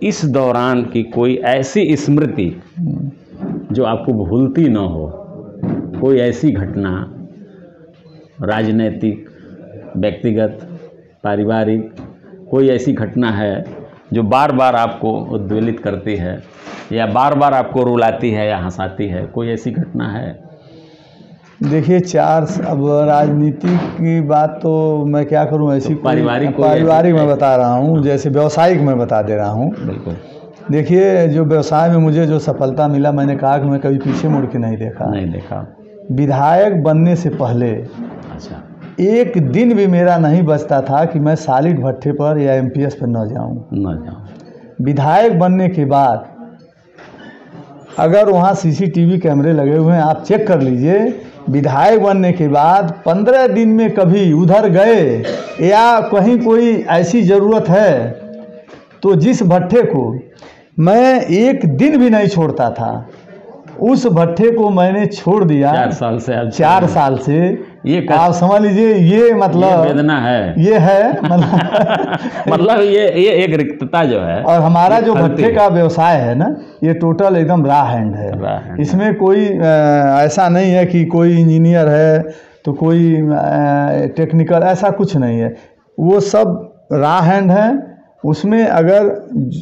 इस दौरान की कोई ऐसी स्मृति जो आपको भूलती न हो, कोई ऐसी घटना राजनीतिक, व्यक्तिगत, पारिवारिक, कोई ऐसी घटना है जो बार बार आपको उद्वेलित करती है या बार बार आपको रुलाती है या हंसाती है? कोई ऐसी घटना है? देखिए, अब राजनीति की बात तो मैं क्या करूं, ऐसी तो पारिवारिक मैं बता रहा हूं, जैसे व्यवसायिक मैं बता दे रहा हूं। बिल्कुल। देखिए, जो व्यवसाय में मुझे जो सफलता मिला, मैंने कहा कि मैं कभी पीछे मुड़ के नहीं देखा। विधायक बनने से पहले एक दिन भी मेरा नहीं बचता था कि मैं सालिट भट्टे पर या MPS पर न जाऊं। विधायक बनने के बाद अगर वहाँ CCTV कैमरे लगे हुए हैं, आप चेक कर लीजिए। विधायक बनने के बाद 15 दिन में कभी उधर गए या कहीं कोई ऐसी ज़रूरत है तो जिस भट्टे को मैं एक दिन भी नहीं छोड़ता था, उस भट्टे को मैंने छोड़ दिया। 4 साल से 4 साल से ये आप समझ लीजिए, ये मतलब वेदना है, ये है मतलब मतलब ये एक रिक्तता जो है। और हमारा जो भट्ठे का व्यवसाय है ना, ये टोटल एकदम रॉ हैंड है। इसमें कोई ऐसा नहीं है कि कोई इंजीनियर है तो कोई टेक्निकल, ऐसा कुछ नहीं है। वो सब रॉ हैंड है। उसमें अगर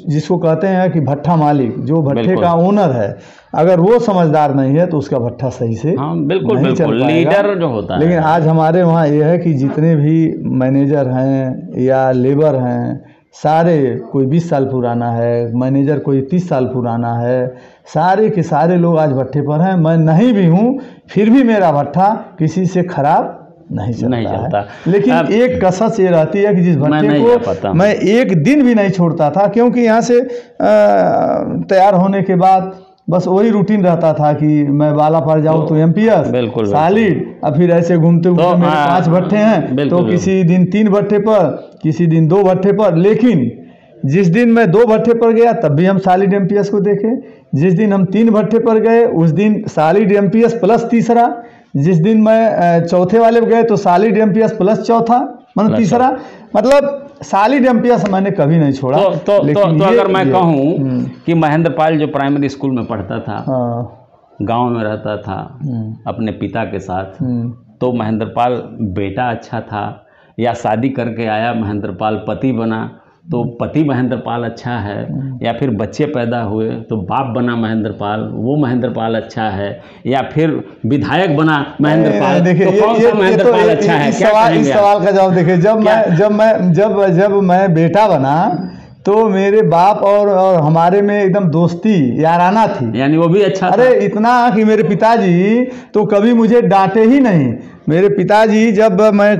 जिसको कहते हैं कि भट्ठा मालिक, जो भट्ठे का ओनर है, अगर वो समझदार नहीं है तो उसका भट्ठा सही से बिल्कुल नहीं चल पाएगा। लीडर जो होता है। लेकिन आज हमारे वहाँ ये है कि जितने भी मैनेजर हैं या लेबर हैं, सारे कोई 20 साल पुराना है, मैनेजर कोई 30 साल पुराना है, सारे के सारे लोग आज भट्ठे पर हैं। मैं नहीं भी हूँ, फिर भी मेरा भट्ठा किसी से खराब नहीं चलता है। लेकिन एक कसस ये रहती है कि जिस भट्टे को मैं एक दिन भी नहीं छोड़ता था, क्योंकि यहाँ से तैयार होने के बाद बस वही रूटीन रहता था कि मैं बालापार जाऊँ तो एमपीएस सॉलिड, और फिर ऐसे घूमते घूमते मेरे 5 भट्टे हैं, तो किसी दिन 3 भट्टे पर, किसी दिन 2 भट्टे पर। लेकिन जिस दिन मैं 2 भट्टे पर गया तब भी हम सॉलिड एमपीएस को देखे। जिस दिन हम 3 भट्टे पर गए उस दिन सॉलिड एमपीएस प्लस तीसरा। जिस दिन मैं चौथे वाले पे गए तो सॉलिड एमपीएस प्लस चौथा, मतलब तीसरा। मतलब सॉलिड एमपीएस मैंने कभी नहीं छोड़ा। तो अगर मैं कहूँ कि महेंद्र पाल जो प्राइमरी स्कूल में पढ़ता था, गांव में रहता था अपने पिता के साथ, तो महेंद्र पाल बेटा अच्छा था, या शादी करके आया महेंद्र पाल पति बना तो पति महेंद्र पाल अच्छा है, या फिर बच्चे पैदा हुए तो बाप बना महेंद्र पाल, वो महेंद्र पाल अच्छा है, या फिर विधायक बना महेंद्र पाल, देखिए तो कौन सा महेंद्र पाल अच्छा है? इस सवाल का जवाब देखिए, जब मैं बेटा बना तो मेरे बाप और हमारे में एकदम दोस्ती याराना थी, यानी वो भी अच्छा था। अरे इतना कि मेरे पिताजी तो कभी मुझे डांटे ही नहीं। मेरे पिताजी जब मैं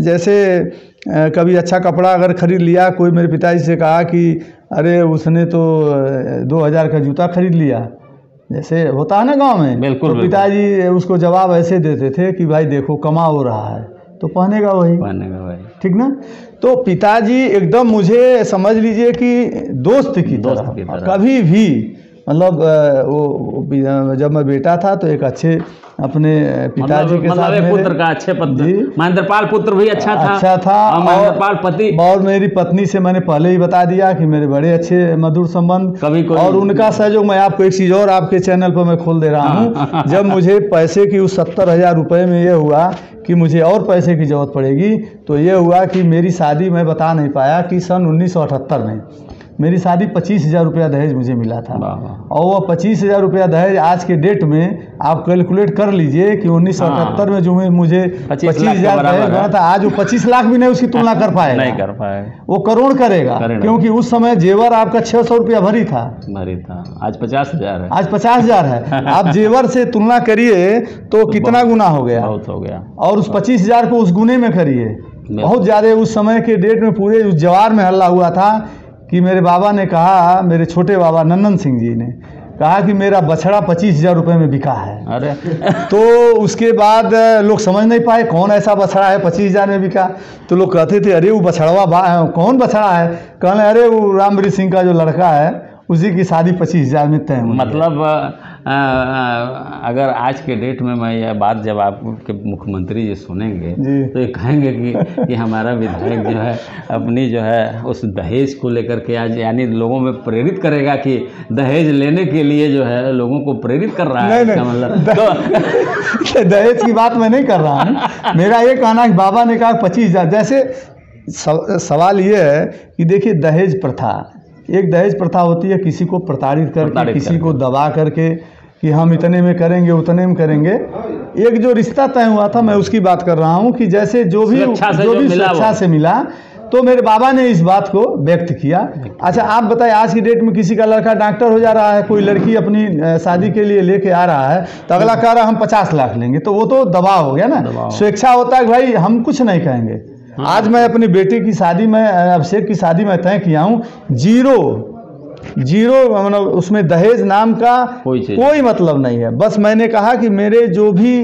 जैसे कभी अच्छा कपड़ा अगर खरीद लिया, कोई मेरे पिताजी से कहा कि अरे उसने तो 2000 का जूता खरीद लिया, जैसे होता है ना गांव में, बिल्कुल, तो पिताजी उसको जवाब ऐसे देते थे कि भाई देखो कमा हो रहा है तो पहनेगा वही, ठीक ना। तो पिताजी एकदम मुझे समझ लीजिए कि दोस्त की तरह कभी भी, मतलब वो जब मैं बेटा था तो एक अच्छे अपने पिताजी के साथ मेरे पुत्र का अच्छे पति, महेंद्र पाल पुत्र भी अच्छा था और महेंद्र पाल पति, और मेरी पत्नी से मैंने पहले ही बता दिया कि मेरे बड़े अच्छे मधुर संबंध, कभी और उनका सहयोग। मैं आपको एक चीज़ और आपके चैनल पर मैं खोल दे रहा हूँ। जब मुझे पैसे की उस 70,000 रुपये में ये हुआ कि मुझे और पैसे की ज़रूरत पड़ेगी, तो ये हुआ कि मेरी शादी मैं बता नहीं पाया कि सन 1978 में मेरी शादी 25,000 रुपया दहेज मुझे मिला था, और वो 25,000 रुपया दहेज आज के डेट में आप कैलकुलेट कर लीजिए कि 1978 में जो मुझे 25,000 दहेज बना था, आज वो 25 लाख भी नहीं उसकी तुलना कर पाएगा, नहीं कर पाएगा, वो करोड़ करेगा, क्योंकि उस समय जेवर आपका 600 रुपया भरी था, आज 50,000 है, आज 50,000 है। आप जेवर से तुलना करिए तो कितना गुना हो गया, बहुत हो गया, और उस 25,000 को उस गुने में करिए, बहुत ज़्यादा। उस समय के डेट में पूरे उस जवार में हल्ला हुआ था कि मेरे बाबा ने कहा, मेरे छोटे बाबा नंदन सिंह जी ने कहा कि मेरा बछड़ा 25,000 रुपये में बिका है। अरे तो उसके बाद लोग समझ नहीं पाए कौन ऐसा बछड़ा है 25,000 में बिका। तो लोग कहते थे अरे वो बछड़वा कौन बछड़ा है, कहने अरे वो रामवीर सिंह का जो लड़का है उसी की शादी 25,000 में तय हुई। मतलब अगर आज के डेट में मैं यह बात जब आपके मुख्यमंत्री जी सुनेंगे तो ये कहेंगे कि हमारा विधायक जो है अपनी जो है उस दहेज को लेकर के आज यानी लोगों में प्रेरित करेगा कि दहेज लेने के लिए जो है लोगों को प्रेरित कर रहा है। नहीं, मतलब तो दहेज की बात मैं नहीं कर रहा हूँ। मेरा ये कहना है बाबा ने कहा 25,000। जैसे सवाल ये है कि देखिए दहेज प्रथा, एक दहेज प्रथा होती है किसी को प्रताड़ित करके, किसी को दबा करके कि हम इतने में करेंगे उतने में करेंगे। एक जो रिश्ता तय हुआ था मैं उसकी बात कर रहा हूँ कि जैसे जो भी स्वेच्छा से मिला, तो मेरे बाबा ने इस बात को व्यक्त किया। अच्छा आप बताइए आज की डेट में किसी का लड़का डॉक्टर हो जा रहा है, कोई लड़की अपनी शादी के लिए लेके आ रहा है तो अगला कह रहा है हम 50 लाख लेंगे, तो वो तो दबाव हो गया ना। स्वेच्छा होता है कि भाई हम कुछ नहीं कहेंगे। आज मैं अपनी बेटी की शादी में, अभिषेक की शादी में तय किया हूँ जीरो मतलब उसमें दहेज नाम का कोई मतलब नहीं है। बस मैंने कहा कि मेरे जो भी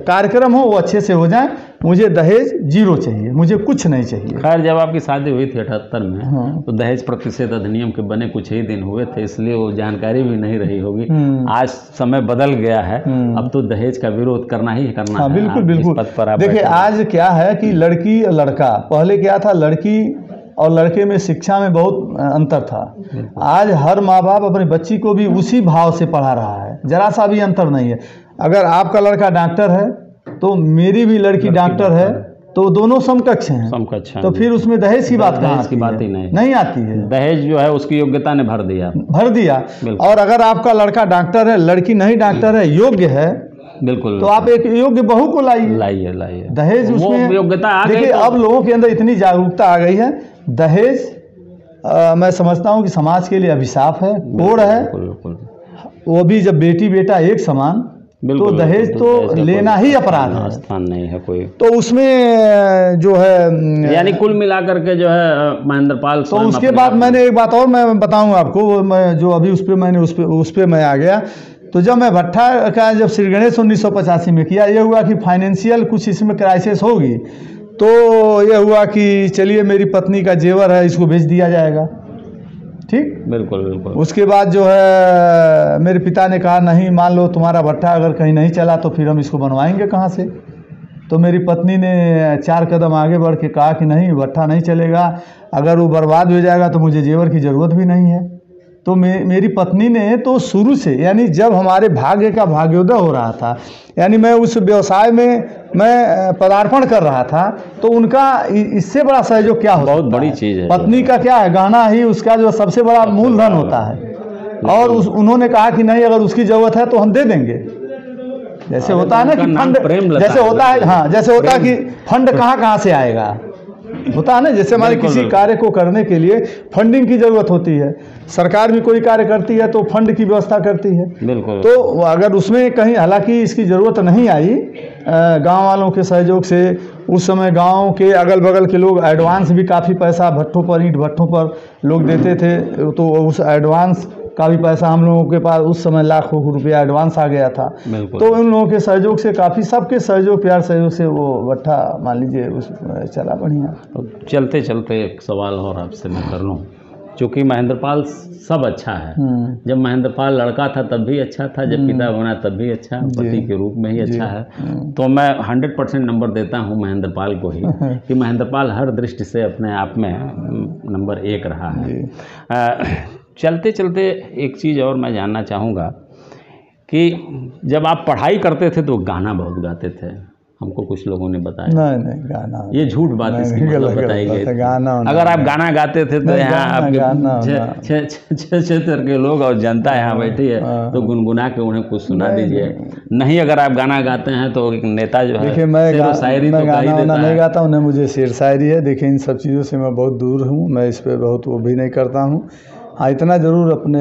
कार्यक्रम हो वो अच्छे से हो जाए, मुझे दहेज 0 चाहिए, मुझे कुछ नहीं चाहिए। खैर जब आपकी शादी हुई थी 78 में, हाँ। तो दहेज प्रतिषेध अधिनियम के बने कुछ ही दिन हुए थे, इसलिए वो जानकारी भी नहीं रही होगी। आज समय बदल गया है, अब तो दहेज का विरोध करना ही करना हाँ, है। बिल्कुल आप जिस बिल्कुल। पद पर आप देखिए बैठे हैं। आज क्या है कि लड़की और लड़का, पहले क्या था, लड़की और लड़के में शिक्षा में बहुत अंतर था। आज हर माँ बाप अपनी बच्ची को भी उसी भाव से पढ़ा रहा है, जरा सा भी अंतर नहीं है। अगर आपका लड़का डॉक्टर है तो मेरी भी लड़की डॉक्टर है, तो दोनों समकक्ष हैं। समकक्ष हैं। तो फिर उसमें दहेज की बात कहाँ आती बात ही है? नहीं आती है। दहेज जो है उसकी योग्यता ने भर दिया। और अगर आपका लड़का डॉक्टर है, लड़की नहीं डॉक्टर है, योग्य है, बिल्कुल, तो आप एक योग्य बहू को लाइए। दहेज उसमें योग्यता आ गई। देखिए अब लोगों के अंदर इतनी जागरूकता आ गई है। दहेज मैं समझता हूँ कि समाज के लिए अभिशाप है, कोड़ है। वो भी जब बेटी बेटा एक समान, तो दहेज तो लेना ही अपराध है, स्थान नहीं है कोई। तो उसमें जो है यानी कुल मिलाकर के जो है महेंद्र पाल। तो उसके बाद मैंने एक बात और मैं बताऊं आपको, मैं जो अभी उस पर मैं आ गया। तो जब मैं भट्ठा का जब श्री गणेश 1985 में किया, ये हुआ कि फाइनेंशियल कुछ इसमें क्राइसिस होगी, तो ये हुआ कि चलिए मेरी पत्नी का जेवर है, इसको बेच दिया जाएगा। ठीक, बिल्कुल। उसके बाद जो है मेरे पिता ने कहा नहीं, मान लो तुम्हारा भट्ठा अगर कहीं नहीं चला तो फिर हम इसको बनवाएंगे कहाँ से। तो मेरी पत्नी ने 4 कदम आगे बढ़ के कहा कि नहीं, भट्ठा नहीं चलेगा, अगर वो बर्बाद हो जाएगा तो मुझे जेवर की ज़रूरत भी नहीं है। तो मेरी पत्नी ने तो शुरू से, यानी जब हमारे भाग्य का भाग्योदय हो रहा था, यानी मैं उस व्यवसाय में मैं पदार्पण कर रहा था, तो उनका इससे बड़ा सहयोग क्या हो, बहुत बड़ी चीज़ है। पत्नी का क्या है, गहना ही उसका जो सबसे बड़ा मूलधन होता है। और उन्होंने कहा कि नहीं, अगर उसकी ज़रूरत है तो हम दे देंगे। जैसे होता है ना कि फंड, जैसे होता है, हाँ, जैसे होता है कि फंड कहाँ से आएगा, होता है ना। जैसे हमारे किसी कार्य को करने के लिए फंडिंग की जरूरत होती है, सरकार भी कोई कार्य करती है तो फंड की व्यवस्था करती है। बिल्कुल। तो अगर उसमें कहीं, हालांकि इसकी ज़रूरत नहीं आई, गांव वालों के सहयोग से, उस समय गांव के अगल बगल के लोग एडवांस भी काफ़ी पैसा भट्ठों पर, ईंट भट्ठों पर लोग देते थे, तो उस एडवांस का भी पैसा हम लोगों के पास उस समय लाखों रुपया एडवांस आ गया था। तो उन लोगों के सहयोग से, काफ़ी सबके सहयोग, प्यार सहयोग से वो भट्ठा मान लीजिए उस चला बढ़िया। तो चलते चलते एक सवाल और आपसे मैं कर लूँ, चूँकि महेंद्र पाल सब अच्छा है। जब महेंद्र पाल लड़का था तब भी अच्छा था, जब पिता बना तब भी अच्छा, पति के रूप में ही अच्छा है। तो मैं 100% नंबर देता हूँ महेंद्र पाल को ही, कि महेंद्र पाल हर दृष्टि से अपने आप में नंबर 1 रहा है। चलते चलते एक चीज़ और मैं जानना चाहूँगा कि जब आप पढ़ाई करते थे तो गाना बहुत गाते थे, हमको कुछ लोगों ने बताया। नहीं गाना, ये झूठ बात, इसकी मतलब बताई गई। अगर आप गाना गाते थे तो यहाँ आपके क्षेत्र के लोग और जनता यहाँ बैठी है, तो गुनगुना के उन्हें कुछ सुना दीजिए। नहीं, अगर आप गाना गाते हैं तो एक नेता जो है, देखिए मैं गाना नहीं गाता हूँ, मुझे शेर शायरी है। देखिए इन सब चीज़ों से मैं बहुत दूर हूँ, मैं इस पर बहुत वो भी नहीं करता हूँ। हाँ, इतना ज़रूर अपने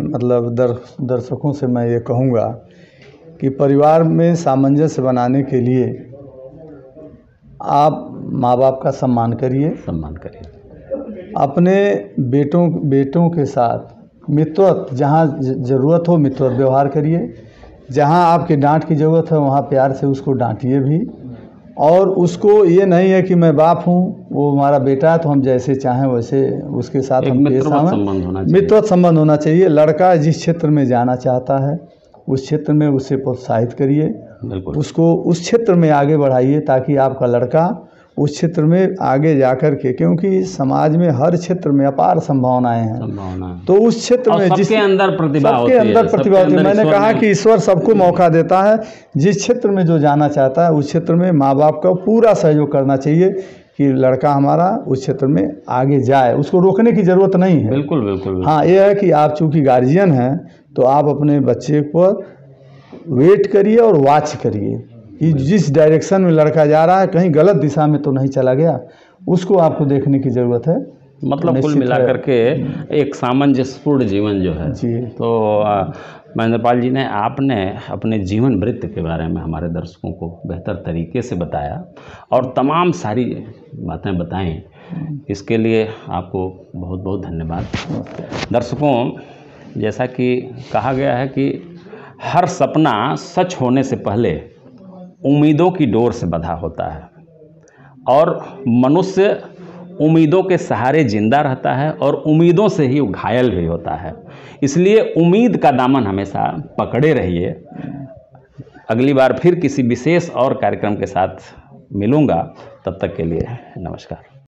मतलब दर्शकों से मैं ये कहूँगा कि परिवार में सामंजस्य बनाने के लिए आप माँ बाप का सम्मान करिए। अपने बेटों के साथ मित्रवत, जहाँ ज़रूरत हो मित्रवत व्यवहार करिए। जहाँ आपके डांट की ज़रूरत है वहाँ प्यार से उसको डांटिए भी। और उसको ये नहीं है कि मैं बाप हूँ, वो हमारा बेटा है तो हम जैसे चाहें वैसे उसके साथ हम पेश आवें। मित्रवत संबंध होना चाहिए। लड़का जिस क्षेत्र में जाना चाहता है उस क्षेत्र में उसे प्रोत्साहित करिए, उसको उस क्षेत्र में आगे बढ़ाइए, ताकि आपका लड़का उस क्षेत्र में आगे जाकर के, क्योंकि समाज में हर क्षेत्र में अपार संभावनाएं हैं, तो उस क्षेत्र में जिसके अंदर प्रतिभा होती है, मैंने कहा कि ईश्वर सबको मौका देता है। जिस क्षेत्र में जो जाना चाहता है उस क्षेत्र में माँ बाप का पूरा सहयोग करना चाहिए कि लड़का हमारा उस क्षेत्र में आगे जाए, उसको रोकने की ज़रूरत नहीं है। बिल्कुल। हाँ, ये है कि आप चूँकि गार्जियन हैं तो आप अपने बच्चे पर वेट करिए और वॉच करिए कि जिस डायरेक्शन में लड़का जा रहा है कहीं गलत दिशा में तो नहीं चला गया, उसको आपको देखने की ज़रूरत है। मतलब कुल मिलाकर के एक सामंजस्यपूर्ण जीवन जो है जी। तो महेंद्र पाल जी ने, आपने अपने जीवन वृत्त के बारे में हमारे दर्शकों को बेहतर तरीके से बताया और तमाम सारी बातें बताएं, इसके लिए आपको बहुत बहुत धन्यवाद। दर्शकों, जैसा कि कहा गया है कि हर सपना सच होने से पहले उम्मीदों की डोर से बंधा होता है। और मनुष्य उम्मीदों के सहारे जिंदा रहता है और उम्मीदों से ही घायल भी होता है। इसलिए उम्मीद का दामन हमेशा पकड़े रहिए। अगली बार फिर किसी विशेष और कार्यक्रम के साथ मिलूंगा, तब तक के लिए नमस्कार।